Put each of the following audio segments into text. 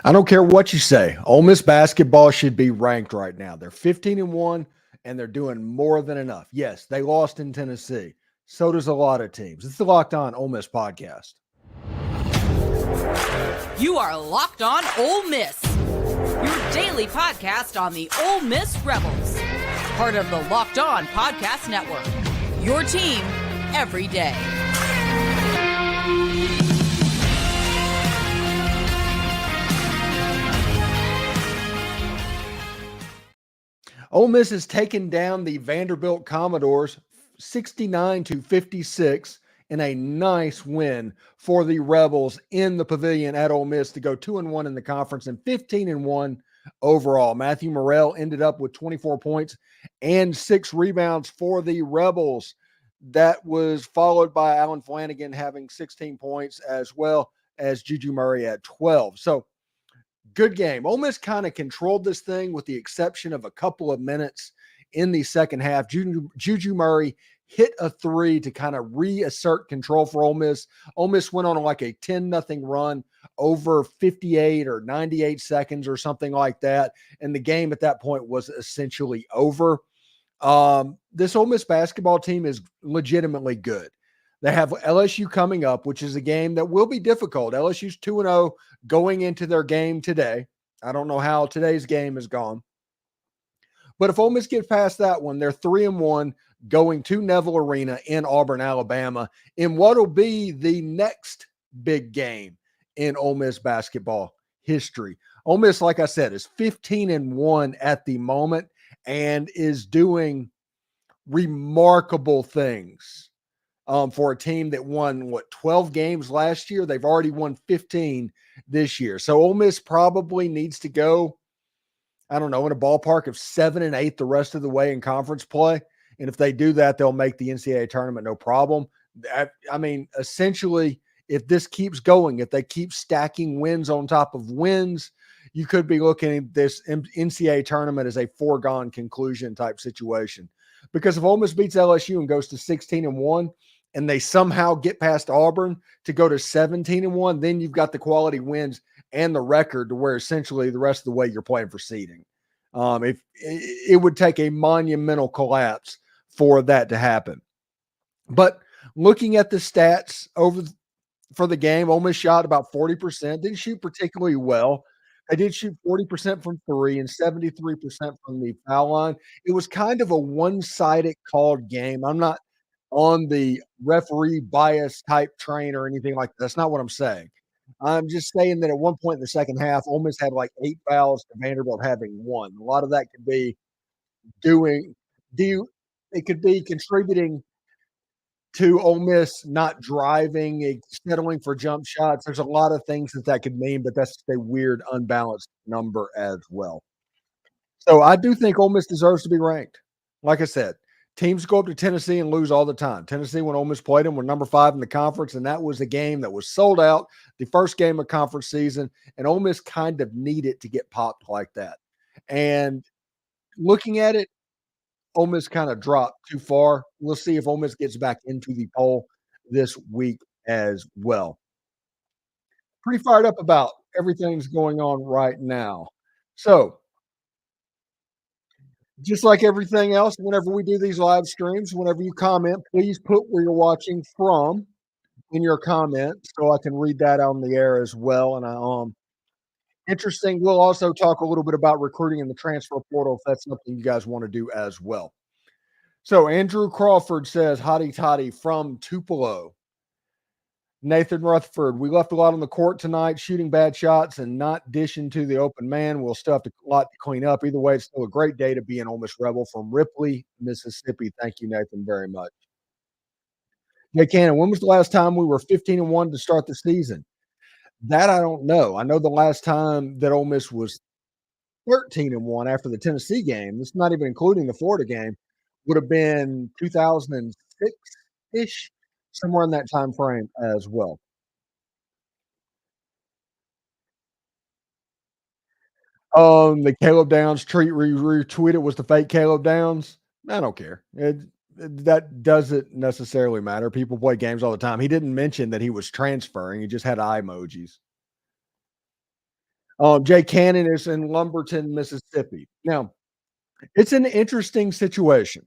I don't care what you say. Ole Miss basketball should be ranked right now. They're 15-1, and they're doing more than enough. Yes, they lost in Tennessee. So does a lot of teams. It's the Locked On Ole Miss podcast. You are Locked On Ole Miss, your daily podcast on the Ole Miss Rebels. Part of the Locked On Podcast Network, your team every day. Ole Miss has taken down the Vanderbilt Commodores 69-56 in a nice win for the Rebels in the Pavilion at Ole Miss to go 2-1 in the conference and 15-1 overall. Matthew Murrell ended up with 24 points and 6 rebounds for the Rebels. That was followed by Alan Flanagan having 16 points as well as Juju Murray at 12. So good game. Ole Miss kind of controlled this thing with the exception of a couple of minutes in the second half. Juju Murray hit a three to kind of reassert control for Ole Miss. Ole Miss went on like a 10-0 run over 58 or 98 seconds or something like that. And the game at that point was essentially over. This Ole Miss basketball team is legitimately good. They have LSU coming up, which is a game that will be difficult. LSU's 2-0 going into their game today. I don't know how today's game is gone. But if Ole Miss gets past that one, they're 3-1 going to Neville Arena in Auburn, Alabama, in what will be the next big game in Ole Miss basketball history. Ole Miss, like I said, is 15-1 at the moment and is doing remarkable things. For a team that won, 12 games last year? They've already won 15 this year. So Ole Miss probably needs to go, I don't know, in a ballpark of 7-8 the rest of the way in conference play. And if they do that, they'll make the NCAA tournament no problem. I mean, essentially, if this keeps going, if they keep stacking wins on top of wins, you could be looking at this NCAA tournament as a foregone conclusion type situation. Because if Ole Miss beats LSU and goes to 16-1, and they somehow get past Auburn to go to 17-1, then you've got the quality wins and the record to where essentially the rest of the way you're playing for seeding. If it would take a monumental collapse for that to happen. But looking at the stats for the game, Ole Miss shot about 40%, didn't shoot particularly well. They did shoot 40% from three and 73% from the foul line. It was kind of a one-sided called game. I'm not on the referee bias type train or anything like that. That's not what I'm saying. I'm just saying that at one point in the second half, Ole Miss had like 8 fouls to Vanderbilt having 1. A lot of that could be it could be contributing to Ole Miss not driving, settling for jump shots. There's a lot of things that could mean, but that's a weird, unbalanced number as well. So I do think Ole Miss deserves to be ranked. Like I said, teams go up to Tennessee and lose all the time. Tennessee, when Ole Miss played them, were number 5 in the conference, and that was a game that was sold out, the first game of conference season, and Ole Miss kind of needed to get popped like that. And looking at it, Ole Miss kind of dropped too far. We'll see if Ole Miss gets back into the poll this week as well. Pretty fired up about everything that's going on right now. So, just like everything else, whenever we do these live streams, whenever you comment, please put where you're watching from in your comment so I can read that on the air as well. And interesting, we'll also talk a little bit about recruiting in the transfer portal if that's something you guys want to do as well. So Andrew Crawford says, hotty toddy from Tupelo. Nathan Rutherford, we left a lot on the court tonight, shooting bad shots and not dishing to the open man. We'll still have a lot to clean up. Either way, it's still a great day to be an Ole Miss Rebel from Ripley, Mississippi. Thank you, Nathan, very much. Hey, Cannon, when was the last time we were 15-1 to start the season? That I don't know. I know the last time that Ole Miss was 13-1 after the Tennessee game, this is not even including the Florida game, would have been 2006-ish, somewhere in that time frame as well. The Caleb Downs tweet retweeted was the fake Caleb Downs. I don't care. That doesn't necessarily matter. People play games all the time. He didn't mention that he was transferring. He just had eye emojis. Jay Cannon is in Lumberton, Mississippi. Now, it's an interesting situation.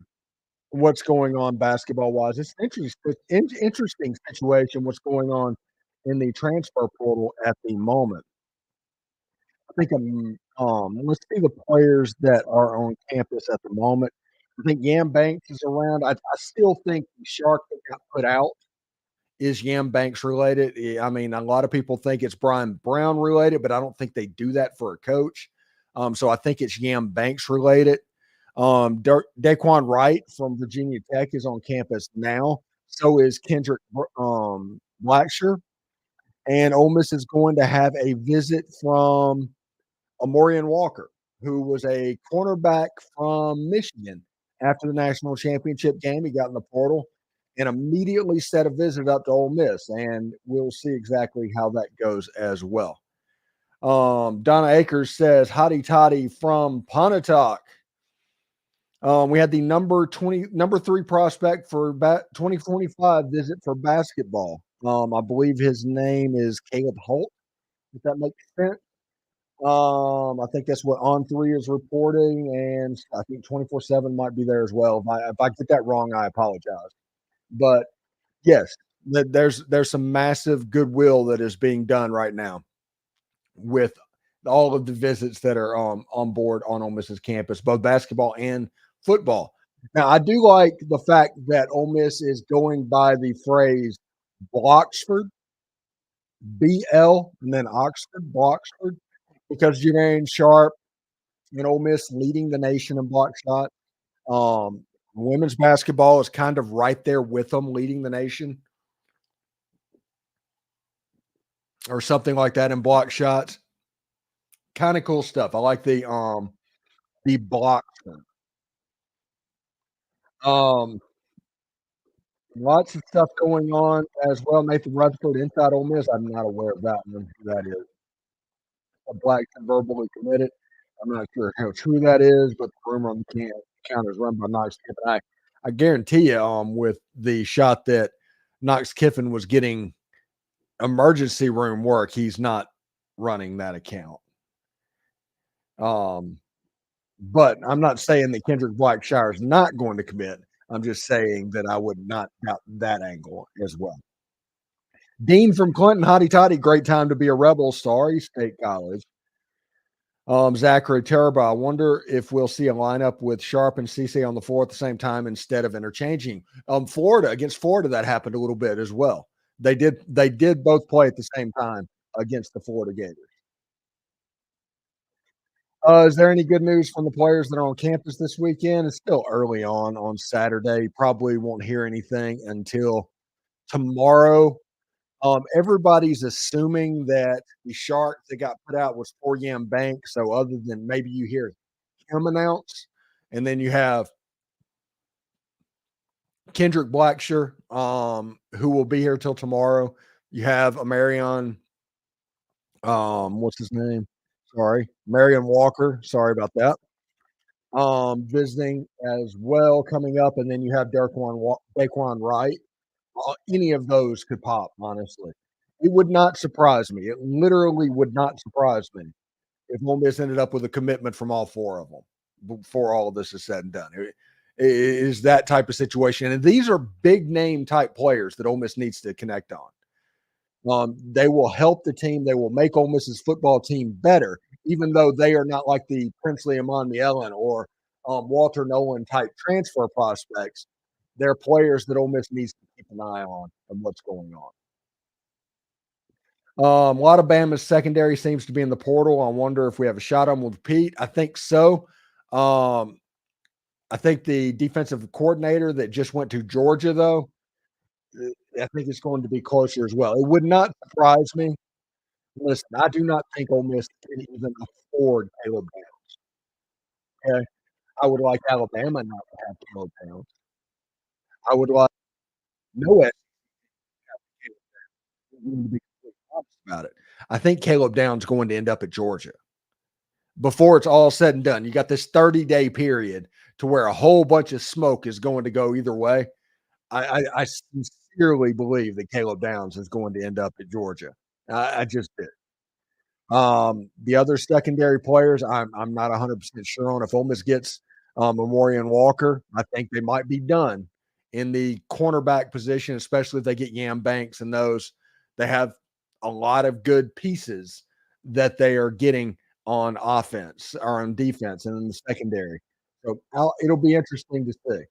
What's going on basketball wise? It's interesting situation. What's going on in the transfer portal at the moment? I think let's see the players that are on campus at the moment. I think Yam Banks is around. I still think the shark that got put out is Yam Banks related. I mean, a lot of people think it's Brian Brown related, but I don't think they do that for a coach. So I think it's Yam Banks related. Daquan Wright from Virginia Tech is on campus now. So is Kendrick Blacksher. And Ole Miss is going to have a visit from Amorian Walker, who was a cornerback from Michigan after the national championship game. He got in the portal and immediately set a visit up to Ole Miss, and we'll see exactly how that goes as well. Donna Akers says, "Hotty toddy from Pontotoc." We had the number 3 prospect for 2025 visit for basketball. I believe his name is Caleb Holt, if that makes sense. I think that's what On3 is reporting, and I think 24/7 might be there as well. If I get that wrong, I apologize. But yes, there's some massive goodwill that is being done right now with all of the visits that are on board on Ole Miss's campus, both basketball and football. Now, I do like the fact that Ole Miss is going by the phrase Bloxford, BL, and then Oxford, Bloxford, because Jermaine Sharp and Ole Miss leading the nation in block shot. Women's basketball is kind of right there with them, leading the nation, or something like that in block shots. Kind of cool stuff. I like the block. Um, Lots of stuff going on as well. Nathan Rutherford inside Ole Miss. I'm not aware of that one. Who that is? A Blackson verbally committed. I'm not sure how true that is, but the rumor on the count is run by Knox Kiffin. I guarantee you, with the shot that Knox Kiffin was getting emergency room work, he's not running that account. But I'm not saying that Kendrick Blackshire is not going to commit. I'm just saying that I would not doubt that angle as well. Dean from Clinton, hotty toddy, great time to be a Rebel. Sorry, State College. Zachary Teraba, I wonder if we'll see a lineup with Sharp and CC on the floor at the same time instead of interchanging. Against Florida, that happened a little bit as well. They did both play at the same time against the Florida Gators. Is there any good news from the players that are on campus this weekend? It's still early on Saturday. Probably won't hear anything until tomorrow. Everybody's assuming that the shark that got put out was for Yam Bank. So other than maybe you hear him announce, and then you have Kendrick Blacksher, who will be here till tomorrow. You have a Marion, what's his name? Sorry, Marion Walker. Sorry about that. Visiting as well coming up, and then you have Daquan Wright. Any of those could pop, honestly. It would not surprise me. It literally would not surprise me if Ole Miss ended up with a commitment from all 4 of them before all of this is said and done. It is that type of situation. And these are big name type players that Ole Miss needs to connect on. They will help the team. They will make Ole Miss's football team better, even though they are not like the Princely Amon Ellen or Walter Nolan type transfer prospects. They're players that Ole Miss needs to keep an eye on and what's going on. A lot of Bama's secondary seems to be in the portal. I wonder if we have a shot on with Pete. I think so. I think the defensive coordinator that just went to Georgia, though, I think it's going to be closer as well. It would not surprise me. Listen, I do not think Ole Miss can even afford Caleb Downs. Okay? I would like Alabama not to have Caleb Downs. I would like no SEC to be completely honest about it. I think Caleb Downs going to end up at Georgia before it's all said and done. You got this 30-day period to where a whole bunch of smoke is going to go either way. I sincerely believe that Caleb Downs is going to end up at Georgia. I just did. The other secondary players, I'm not 100% sure on. If Ole Miss gets Memorial and Walker, I think they might be done in the cornerback position, especially if they get Yam Banks and those. They have a lot of good pieces that they are getting on offense or on defense and in the secondary. So it'll be interesting to see.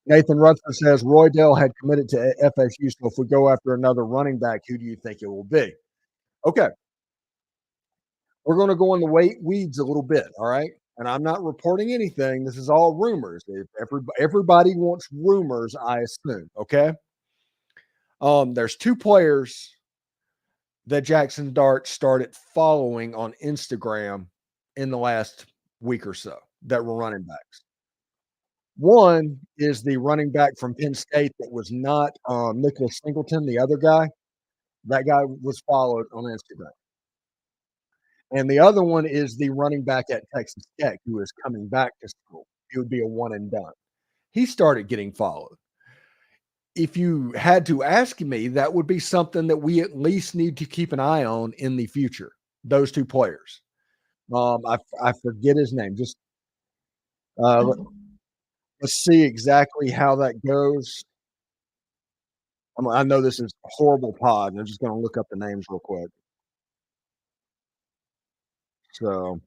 Nathan Rutherford says Roy Dell had committed to FSU. So if we go after another running back, who do you think it will be? Okay. We're going to go in the weeds a little bit, all right? And I'm not reporting anything. This is all rumors. Everybody wants rumors, I assume, okay? There's two players that Jackson Dart started following on Instagram in the last week or so that were running backs. One is the running back from Penn State that was not Nicholas Singleton, the other guy. That guy was followed on Instagram. And the other one is the running back at Texas Tech who is coming back to school. He would be a one and done. He started getting followed. If you had to ask me, that would be something that we at least need to keep an eye on in the future. Those two players. I forget his name. Just let's see exactly how that goes. I know this is a horrible pod, and I'm just going to look up the names real quick. So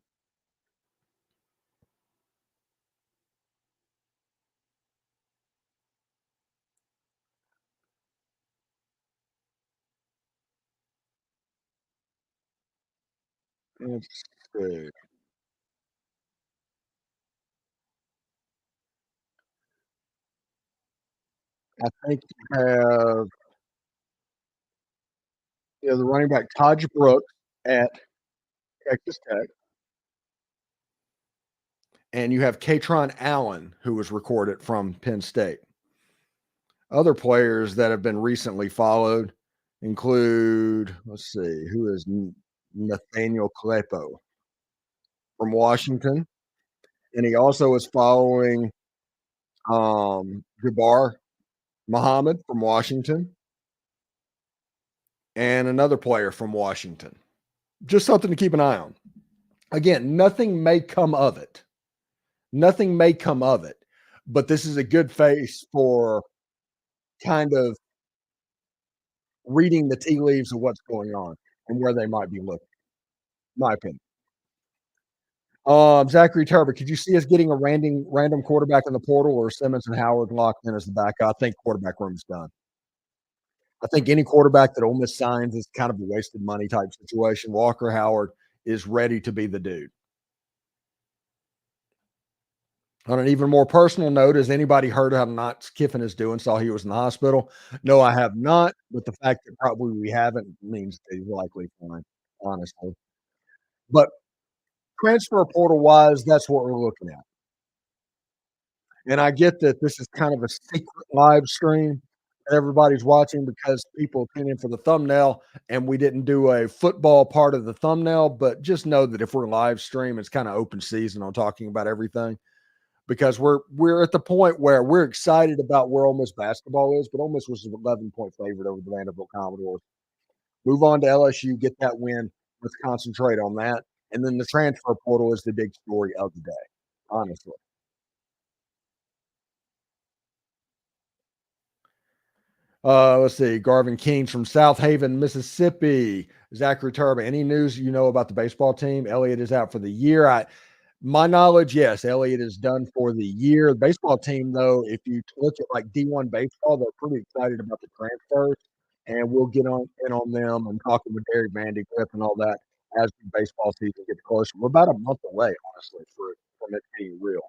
let's see. I think you have the running back Taj Brooks at Texas Tech, and you have Katron Allen, who was recorded from Penn State. Other players that have been recently followed include, let's see, who is Nathaniel Klepo from Washington, and he also is following Jabbar Muhammad from Washington, and another player from Washington. Just something to keep an eye on. Again, nothing may come of it. Nothing may come of it, but this is a good face for kind of reading the tea leaves of what's going on and where they might be looking, my opinion. Zachary Turber, could you see us getting a random quarterback in the portal, or Simmons and Howard locked in as the backup? I think quarterback room is done. I think any quarterback that Ole Miss signs is kind of a wasted money type situation. Walker Howard is ready to be the dude. On an even more personal note, has anybody heard how Knox Kiffin is doing? Saw he was in the hospital. No, I have not. But the fact that probably we haven't means that he's likely fine, honestly. But transfer portal wise, that's what we're looking at. And I get that this is kind of a secret live stream that everybody's watching because people tune in for the thumbnail, and we didn't do a football part of the thumbnail. But just know that if we're live stream, it's kind of open season on talking about everything, because we're at the point where we're excited about where Ole Miss basketball is, but Ole Miss was an 11-point favorite over the Vanderbilt Commodores. Move on to LSU, get that win. Let's concentrate on that. And then the transfer portal is the big story of the day, honestly. Let's see. Garvin Keynes from South Haven, Mississippi. Zachary Turban. Any news you know about the baseball team? Elliott is out for the year. My knowledge, yes, Elliott is done for the year. The baseball team, though, if you look at like D1 baseball, they're pretty excited about the transfers, and we'll get on them and talking with Derek Vandy, Cliff, and all that as the baseball season gets closer. We're about a month away, honestly, from it being real.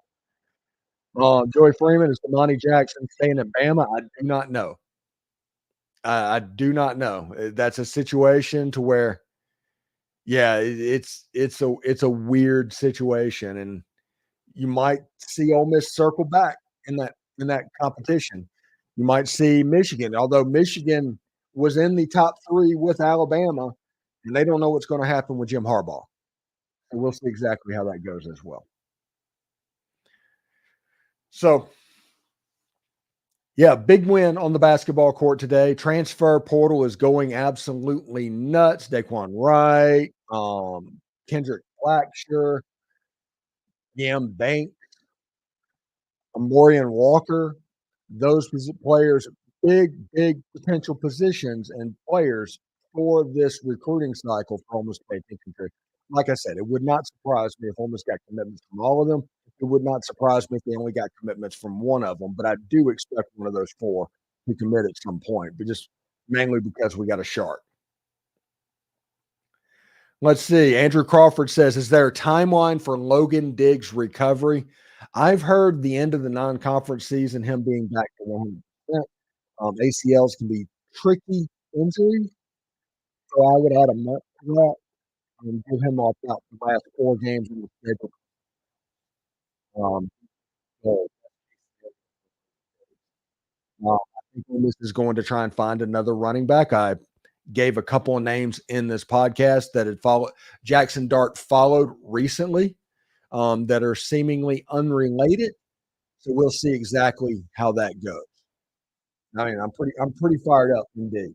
Joey Freeman, is Damani Jackson staying at Bama? I do not know. I do not know. That's a situation to where, yeah, it's a weird situation, and you might see Ole Miss circle back in that competition. You might see Michigan, although Michigan was in the top 3 with Alabama, and they don't know what's going to happen with Jim Harbaugh. And we'll see exactly how that goes as well. So, Yeah, big win on the basketball court today. Transfer portal is going absolutely nuts. Daquan Wright, Kendrick Blackshear, Yam Bank, Amorian Walker, those players, big potential positions and players for this recruiting cycle for Ole Miss to pay attention to. Like I said, it would not surprise me if Ole Miss got commitments from all of them. It would not surprise me if they only got commitments from one of them, but I do expect one of those four to commit at some point, but just mainly because we got a shark. Let's see. Andrew Crawford says, "Is there a timeline for Logan Diggs' recovery?" I've heard the end of the non-conference season, him being back to 100%. ACLs can be tricky injuries, so I would add a month to that and give him off out the last 4 games in the schedule. Um, so, I think Ole Miss is going to try and find another running back. I gave a couple of names in this podcast that had followed. Jackson Dart followed recently, that are seemingly unrelated. So we'll see exactly how that goes. I mean, I'm pretty fired up indeed.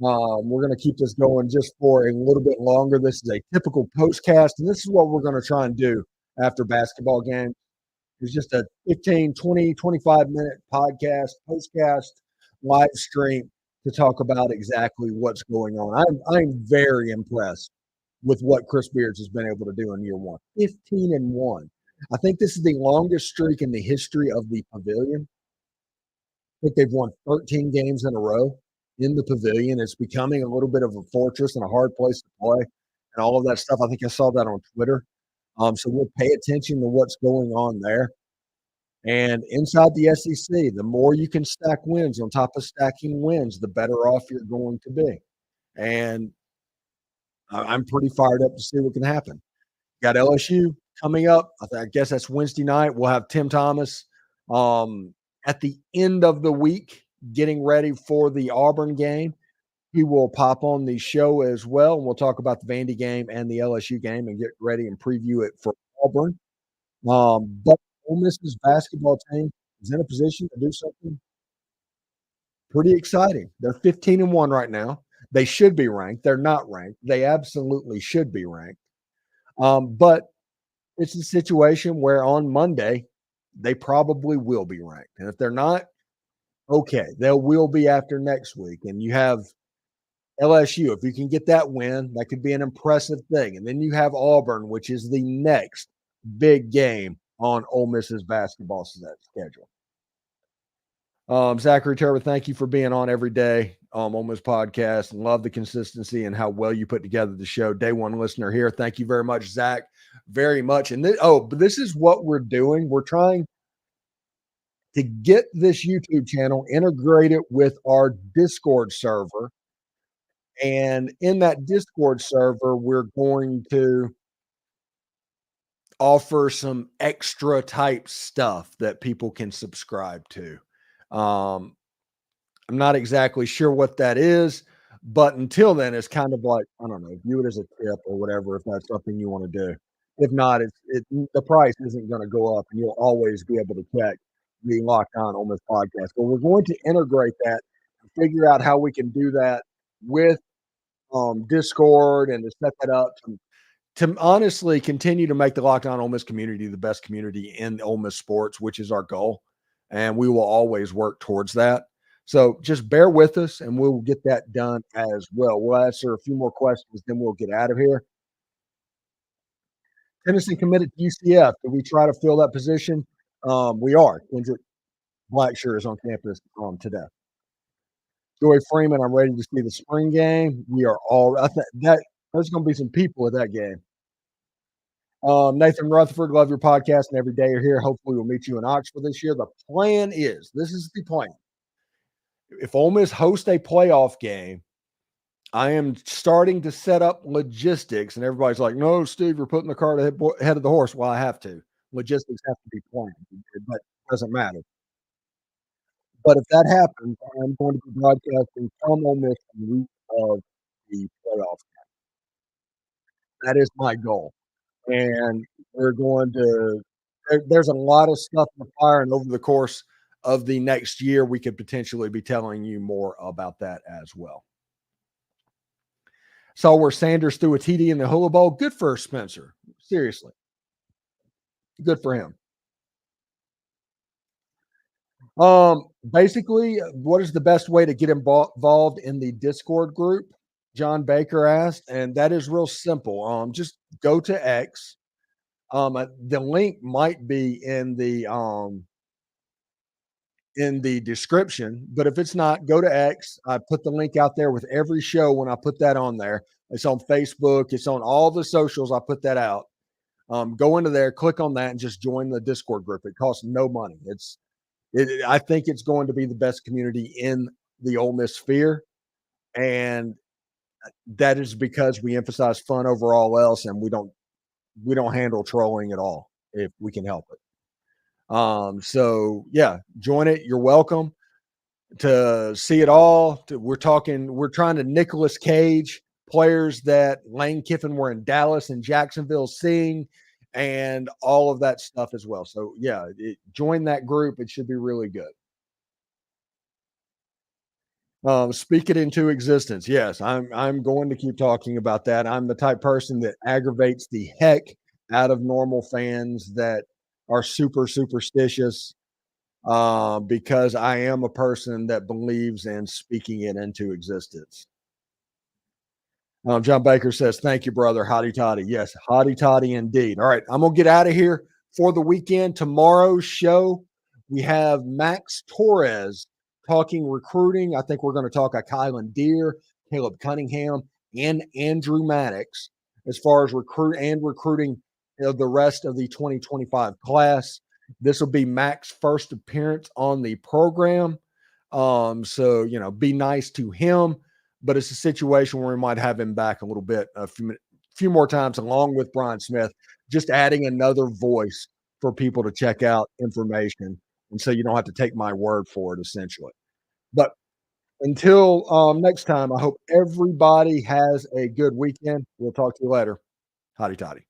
We're going to keep this going just for a little bit longer. This is a typical postcast, and this is what we're going to try and do after basketball games. It's just a 15, 20, 25-minute podcast, postcast, live stream to talk about exactly what's going on. I'm very impressed with what Chris Beards has been able to do in year one. 15-1. I think this is the longest streak in the history of the Pavilion. I think they've won 13 games in a row in the Pavilion. It's becoming a little bit of a fortress and a hard place to play and all of that stuff. I think I saw that on Twitter. So we'll pay attention to what's going on there. And inside the SEC, the more you can stack wins on top of stacking wins, the better off you're going to be. And I'm pretty fired up to see what can happen. Got LSU coming up. I guess that's Wednesday night. We'll have Tim Thomas at the end of the week getting ready for the Auburn game. He will pop on the show as well, and we'll talk about the Vandy game and the LSU game and get ready and preview it for Auburn. But Ole Miss's basketball team is in a position to do something pretty exciting. They're 15-1 right now. They should be ranked. They're not ranked. They absolutely should be ranked. But it's a situation where on Monday, they probably will be ranked. And if they're not, okay, they will be after next week. And you have LSU. If you can get that win, that could be an impressive thing. And then you have Auburn, which is the next big game on Ole Miss's basketball schedule. Zachary Turber, thank you for being on every day on this podcast. Love the consistency and how well you put together the show. Day one listener here. Thank you very much, Zach. Very much. And but this is what we're doing. We're trying to get this YouTube channel integrated with our Discord server. And in that Discord server, we're going to offer some extra type stuff that people can subscribe to. I'm not exactly sure what that is, but until then, it's kind of like, I don't know, view it as a tip or whatever, if that's something you want to do. If not, the price isn't going to go up and you'll always be able to check the Locked On this podcast. But we're going to integrate that and figure out how we can do that with Discord and to set that up to honestly continue to make the Locked On Ole Miss community the best community in Ole Miss sports, which is our goal. And we will always work towards that. So just bear with us and we'll get that done as well. We'll answer a few more questions, then we'll get out of here. Tennessee committed to UCF. Did we try to fill that position? We are. Kendrick Blackshear is on campus today. Joey Freeman, I'm ready to see the spring game. We are all. I think that there's going to be some people at that game. Nathan Rutherford, love your podcast, and every day you're here. Hopefully, we'll meet you in Oxford this year. The plan is this is the plan. If Ole Miss hosts a playoff game, I am starting to set up logistics, and everybody's like, "No, Steve, you're putting the cart ahead of the horse." Well, I have to. Logistics have to be planned, but it doesn't matter. But if that happens, I'm going to be broadcasting from Ole Miss the week of the playoff. That is my goal. And we're going to there's a lot of stuff in the fire, and over the course of the next year, we could potentially be telling you more about that as well. Saw where Sanders threw a TD in the Hula Bowl. Good for Spencer. Seriously, good for him. Basically, what is the best way to get involved in the Discord group? John Baker asked, and that is real simple. Just go to X. The link might be in the description, but if it's not, go to X. I put the link out there with every show when I put that on there. It's on Facebook. It's on all the socials. I put that out. Go into there, click on that, and just join the Discord group. It costs no money. I think it's going to be the best community in the Ole Miss sphere, and that is because we emphasize fun over all else, and we don't handle trolling at all if we can help it. So yeah, join it. You're welcome to see it all. We're trying to Nicolas Cage players that Lane Kiffin were in Dallas and Jacksonville seeing, and all of that stuff as well. So yeah, join that group. It should be really good. Speak it into existence. Yes, I'm going to keep talking about that. I'm the type person that aggravates the heck out of normal fans that are super superstitious, because I am a person that believes in speaking it into existence. John Baker says, "Thank you, brother. Hotty toddy." Yes, hotty toddy indeed. All right, I'm gonna get out of here for the weekend. Tomorrow's show, we have Max Torres talking recruiting. I think we're going to talk a Kylan Deere, Caleb Cunningham, and Andrew Maddox as far as recruiting the rest of the 2025 class. This will be Mac's first appearance on the program. So be nice to him, but it's a situation where we might have him back a little bit, a few more times, along with Brian Smith, just adding another voice for people to check out information. And so you don't have to take my word for it, essentially. But until next time, I hope everybody has a good weekend. We'll talk to you later. Hotty toddy.